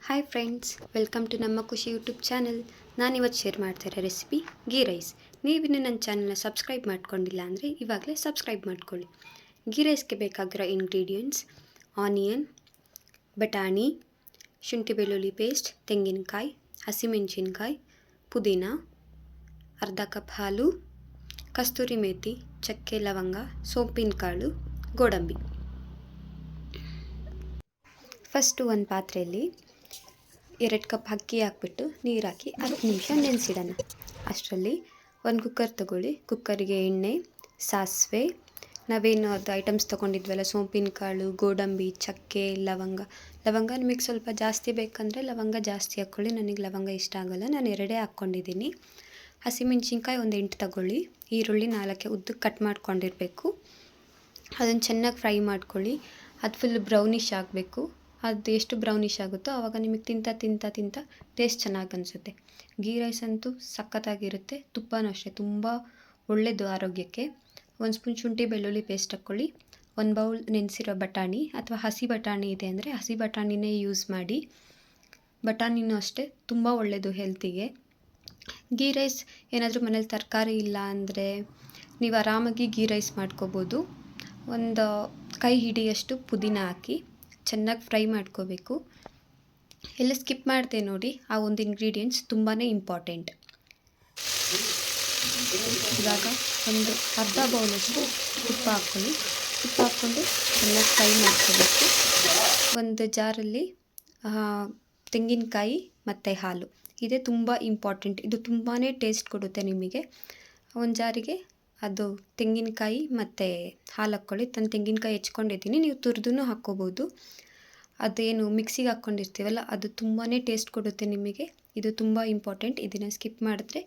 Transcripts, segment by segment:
Hi friends, welcome to ನಮ್ಮ ಖುಷಿ YouTube channel. ನಾನಿವತ್ತು ಶೇರ್ ಮಾಡ್ತಿರೋ ರೆಸಿಪಿ ಗೀ ರೈಸ್. ನೀವಿನ್ನೂ ನನ್ನ ಚಾನಲ್ನ ಸಬ್ಸ್ಕ್ರೈಬ್ ಮಾಡ್ಕೊಂಡಿಲ್ಲ ಅಂದರೆ ಇವಾಗಲೇ ಸಬ್ಸ್ಕ್ರೈಬ್ ಮಾಡ್ಕೊಳ್ಳಿ. ಗೀ ರೈಸ್ಗೆ ಬೇಕಾಗಿರೋ ಇಂಗ್ರೀಡಿಯೆಂಟ್ಸ್: ಆನಿಯನ್, ಬಟಾಣಿ, ಶುಂಠಿ ಬೆಳ್ಳುಳ್ಳಿ ಪೇಸ್ಟ್, ತೆಂಗಿನಕಾಯಿ, ಹಸಿಮೆಣಸಿನ್ಕಾಯಿ, ಪುದೀನ, ಅರ್ಧ ಕಪ್ ಹಾಲು, ಕಸ್ತೂರಿ ಮೇಥಿ, ಚಕ್ಕೆ ಲವಂಗ, ಸೋಂಪಿನ ಕಾಳು, ಗೋಡಂಬಿ. ಫಸ್ಟು ಒಂದು ಪಾತ್ರೆಯಲ್ಲಿ 2 ಕಪ್ ಅಕ್ಕಿ ಹಾಕ್ಬಿಟ್ಟು ನೀರು ಹಾಕಿ 10 ನಿಮಿಷ ನೆನೆಸಿಡೋಣ. ಅಷ್ಟರಲ್ಲಿ ಒಂದು ಕುಕ್ಕರ್ ತೊಗೊಳ್ಳಿ. ಕುಕ್ಕರಿಗೆ ಎಣ್ಣೆ, ಸಾಸಿವೆ, ನಾವೇನು ಅದು ಐಟಮ್ಸ್ ತೊಗೊಂಡಿದ್ವಲ್ಲ, ಸೋಂಪಿನ ಕಾಳು, ಗೋಡಂಬಿ, ಚಕ್ಕೆ, ಲವಂಗ ನಿಮಗೆ ಸ್ವಲ್ಪ ಜಾಸ್ತಿ ಬೇಕಂದರೆ ಲವಂಗ ಜಾಸ್ತಿ ಹಾಕ್ಕೊಳ್ಳಿ. ನನಗೆ ಲವಂಗ ಇಷ್ಟ ಆಗೋಲ್ಲ, ನಾನು 2 ಹಾಕ್ಕೊಂಡಿದ್ದೀನಿ. ಹಸಿಮೆಣ್ಸಿನ್ಕಾಯಿ ಒಂದು 8 ತೊಗೊಳ್ಳಿ. ಈರುಳ್ಳಿ 4 ಉದ್ದಕ್ಕೆ ಕಟ್ ಮಾಡ್ಕೊಂಡಿರಬೇಕು. ಅದನ್ನು ಚೆನ್ನಾಗಿ ಫ್ರೈ ಮಾಡ್ಕೊಳ್ಳಿ. ಅದು ಫುಲ್ ಬ್ರೌನಿಷ್ ಆಗಬೇಕು. ಅದು ಎಷ್ಟು ಬ್ರೌನಿಷ್ ಆಗುತ್ತೋ ಆವಾಗ ನಿಮಗೆ ತಿಂತ ಟೇಸ್ಟ್ ಚೆನ್ನಾಗಿ ಅನಿಸುತ್ತೆ. ಗೀ ರೈಸ್ ಅಂತೂ ಸಖತ್ತಾಗಿರುತ್ತೆ. ತುಪ್ಪನೂ ಅಷ್ಟೇ ತುಂಬ ಒಳ್ಳೆಯದು ಆರೋಗ್ಯಕ್ಕೆ. 1 ಸ್ಪೂನ್ ಶುಂಠಿ ಬೆಳ್ಳುಳ್ಳಿ ಪೇಸ್ಟ್ ಹಾಕ್ಕೊಳ್ಳಿ. 1 ಬೌಲ್ ನೆನೆಸಿರೋ ಬಟಾಣಿ ಅಥವಾ ಹಸಿ ಬಟಾಣಿ ಇದೆ ಅಂದರೆ ಹಸಿ ಬಟಾಣಿನೇ ಯೂಸ್ ಮಾಡಿ. ಬಟಾಣಿನೂ ಅಷ್ಟೇ ತುಂಬ ಒಳ್ಳೆಯದು ಹೆಲ್ತಿಗೆ. ಗೀ ರೈಸ್ ಏನಾದರೂ ಮನೇಲಿ ತರಕಾರಿ ಇಲ್ಲ ಅಂದರೆ ನೀವು ಆರಾಮಾಗಿ ಗೀ ರೈಸ್ ಮಾಡ್ಕೋಬೋದು. ಒಂದು ಕೈ ಹಿಡಿಯಷ್ಟು ಪುದೀನ ಹಾಕಿ ಚೆನ್ನಾಗಿ ಫ್ರೈ ಮಾಡ್ಕೋಬೇಕು. ಎಲ್ಲ ಸ್ಕಿಪ್ ಮಾಡಿದೆ ನೋಡಿ, ಆ ಒಂದು ಇಂಗ್ರೀಡಿಯೆಂಟ್ಸ್ ತುಂಬಾ ಇಂಪಾರ್ಟೆಂಟ್. ಇವಾಗ ಒಂದು ಅರ್ಧ ಬೌಲಷ್ಟು ತುಪ್ಪ ಹಾಕ್ಕೊಳ್ಳಿ. ತುಪ್ಪ ಹಾಕ್ಕೊಂಡು ಚೆನ್ನಾಗಿ ಫ್ರೈ ಮಾಡ್ಕೋಬೇಕು. ಒಂದು ಜಾರಲ್ಲಿ ತೆಂಗಿನಕಾಯಿ ಮತ್ತು ಹಾಲು ಇದೇ ತುಂಬ ಇಂಪಾರ್ಟೆಂಟ್. ಇದು ತುಂಬಾ ಟೇಸ್ಟ್ ಕೊಡುತ್ತೆ ನಿಮಗೆ. ಒಂದು ಜಾರಿಗೆ ಅದು ತೆಂಗಿನಕಾಯಿ ಮತ್ತು ಹಾಲು ಹಾಕ್ಕೊಳ್ಳಿ. ನಾನು ತೆಂಗಿನಕಾಯಿ ಹೆಚ್ಕೊಂಡಿದ್ದೀನಿ, ನೀವು ತುರಿದೂ ಹಾಕ್ಕೋಬೋದು. ಅದೇನು ಮಿಕ್ಸಿಗೆ ಹಾಕ್ಕೊಂಡಿರ್ತೀವಲ್ಲ ಅದು ತುಂಬಾ ಟೇಸ್ಟ್ ಕೊಡುತ್ತೆ ನಿಮಗೆ. ಇದು ತುಂಬ ಇಂಪಾರ್ಟೆಂಟ್. ಇದನ್ನು ಸ್ಕಿಪ್ ಮಾಡಿದ್ರೆ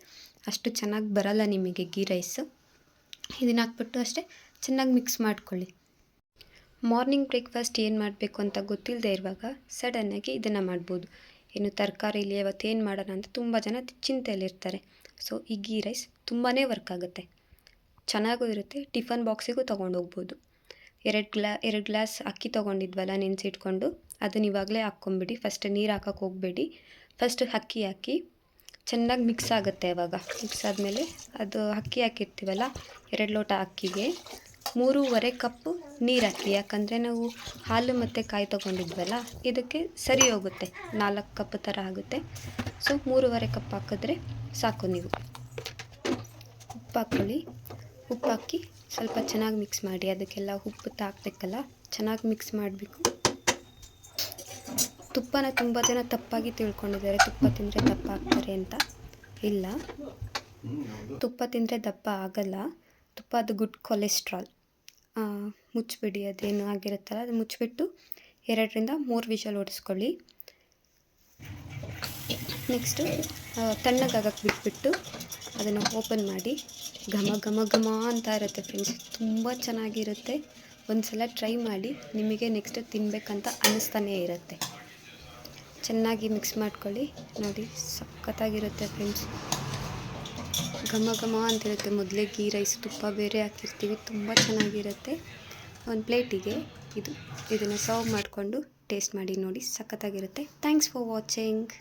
ಅಷ್ಟು ಚೆನ್ನಾಗಿ ಬರಲ್ಲ ನಿಮಗೆ ಗೀ ರೈಸ್. ಇದನ್ನು ಹಾಕ್ಬಿಟ್ಟು ಅಷ್ಟೇ ಚೆನ್ನಾಗಿ ಮಿಕ್ಸ್ ಮಾಡ್ಕೊಳ್ಳಿ. ಮಾರ್ನಿಂಗ್ ಬ್ರೇಕ್ಫಾಸ್ಟ್ ಏನು ಮಾಡಬೇಕು ಅಂತ ಗೊತ್ತಿಲ್ಲದೆ ಇರುವಾಗ ಸಡನ್ನಾಗಿ ಇದನ್ನು ಮಾಡ್ಬೋದು. ಏನು ತರಕಾರಿ ಇಲ್ಲಿ ಅವತ್ತೇನು ಮಾಡೋಣ ಅಂತ ತುಂಬ ಜನ ಚಿಂತೆಯಲ್ಲಿರ್ತಾರೆ. ಸೊ ಈ ಗೀ ರೈಸ್ ತುಂಬಾ ವರ್ಕ್ ಆಗುತ್ತೆ, ಚೆನ್ನಾಗೂ ಇರುತ್ತೆ. ಟಿಫನ್ ಬಾಕ್ಸಿಗೂ ತೊಗೊಂಡೋಗ್ಬೋದು. 2 ಗ್ಲಾಸ್ ಅಕ್ಕಿ ತೊಗೊಂಡಿದ್ವಲ್ಲ ನೆನೆಸಿಟ್ಕೊಂಡು, ಅದನ್ನ ಇವಾಗಲೇ ಹಾಕ್ಕೊಂಬಿಡಿ. ಫಸ್ಟ್ ನೀರು ಹಾಕೋಕ್ಕೆ ಹೋಗಬೇಡಿ. ಫಸ್ಟ್ ಅಕ್ಕಿ ಹಾಕಿ ಚೆನ್ನಾಗಿ ಮಿಕ್ಸ್ ಆಗುತ್ತೆ. ಆವಾಗ ಮಿಕ್ಸ್ ಆದಮೇಲೆ ಅದು ಅಕ್ಕಿ ಹಾಕಿರ್ತೀವಲ್ಲ, 2 ಲೋಟ ಅಕ್ಕಿಗೆ 3.5 ಕಪ್ಪು ನೀರು ಹಾಕಿ. ಯಾಕಂದರೆ ನಾವು ಹಾಲು ಮತ್ತು ಕಾಯಿ ತೊಗೊಂಡಿದ್ವಲ್ಲ, ಇದಕ್ಕೆ ಸರಿ ಹೋಗುತ್ತೆ. 4 ಕಪ್ ಥರ ಆಗುತ್ತೆ. ಸೊ 3.5 ಕಪ್ ಹಾಕಿದ್ರೆ ಸಾಕು. ನೀವು ಉಪ್ಪು ಹಾಕ್ಕೊಳ್ಳಿ. ಉಪ್ಪು ಹಾಕಿ ಸ್ವಲ್ಪ ಚೆನ್ನಾಗಿ ಮಿಕ್ಸ್ ಮಾಡಿ. ಅದಕ್ಕೆಲ್ಲ ಉಪ್ಪು ಹಾಕಬೇಕಲ್ಲ, ಚೆನ್ನಾಗಿ ಮಿಕ್ಸ್ ಮಾಡಬೇಕು. ತುಪ್ಪನ ತುಂಬ ಜನ ತಪ್ಪಾಗಿ ತಿಳ್ಕೊಂಡಿದ್ದಾರೆ, ತುಪ್ಪ ತಿಂದರೆ ದಪ್ಪ ಆಗ್ತಾರೆ ಅಂತ. ಇಲ್ಲ, ತುಪ್ಪ ತಿಂದರೆ ದಪ್ಪ ಆಗಲ್ಲ. ತುಪ್ಪ ಅದು ಗುಡ್ ಕೊಲೆಸ್ಟ್ರಾಲ್. ಮುಚ್ಚಿಬಿಡಿ. ಅದೇನು ಆಗಿರುತ್ತಲ್ಲ ಅದು ಮುಚ್ಚಿಬಿಟ್ಟು 2ರಿಂದ 3 ವಿಷಲ್ ಹೊಡಿಸ್ಕೊಳ್ಳಿ. ನೆಕ್ಸ್ಟು ತಣ್ಣಗಾಗಕ್ಕೆ ಬಿಟ್ಬಿಟ್ಟು ಅದನ್ನು ಓಪನ್ ಮಾಡಿ. ಘಮ ಅಂತ ಇರುತ್ತೆ ಫ್ರೆಂಡ್ಸ್, ತುಂಬ ಚೆನ್ನಾಗಿರುತ್ತೆ. ಒಂದು ಸಲ ಟ್ರೈ ಮಾಡಿ, ನಿಮಗೆ ನೆಕ್ಸ್ಟ್ ತಿನ್ನಬೇಕಂತ ಅನ್ನಿಸ್ತಾನೇ ಇರುತ್ತೆ. ಚೆನ್ನಾಗಿ ಮಿಕ್ಸ್ ಮಾಡ್ಕೊಳ್ಳಿ. ನೋಡಿ, ಸಖತ್ತಾಗಿರುತ್ತೆ ಫ್ರೆಂಡ್ಸ್. ಘಮ ಅಂತಿರುತ್ತೆ. ಮೊದಲೇ ಗೀ ರೈಸ್ ತುಪ್ಪ ಬೇರೆ ಹಾಕಿರ್ತೀವಿ, ತುಂಬ ಚೆನ್ನಾಗಿರುತ್ತೆ. ಒಂದು ಪ್ಲೇಟಿಗೆ ಇದನ್ನು ಸರ್ವ್ ಮಾಡಿಕೊಂಡು ಟೇಸ್ಟ್ ಮಾಡಿ ನೋಡಿ, ಸಖತ್ತಾಗಿರುತ್ತೆ. Thanks for watching.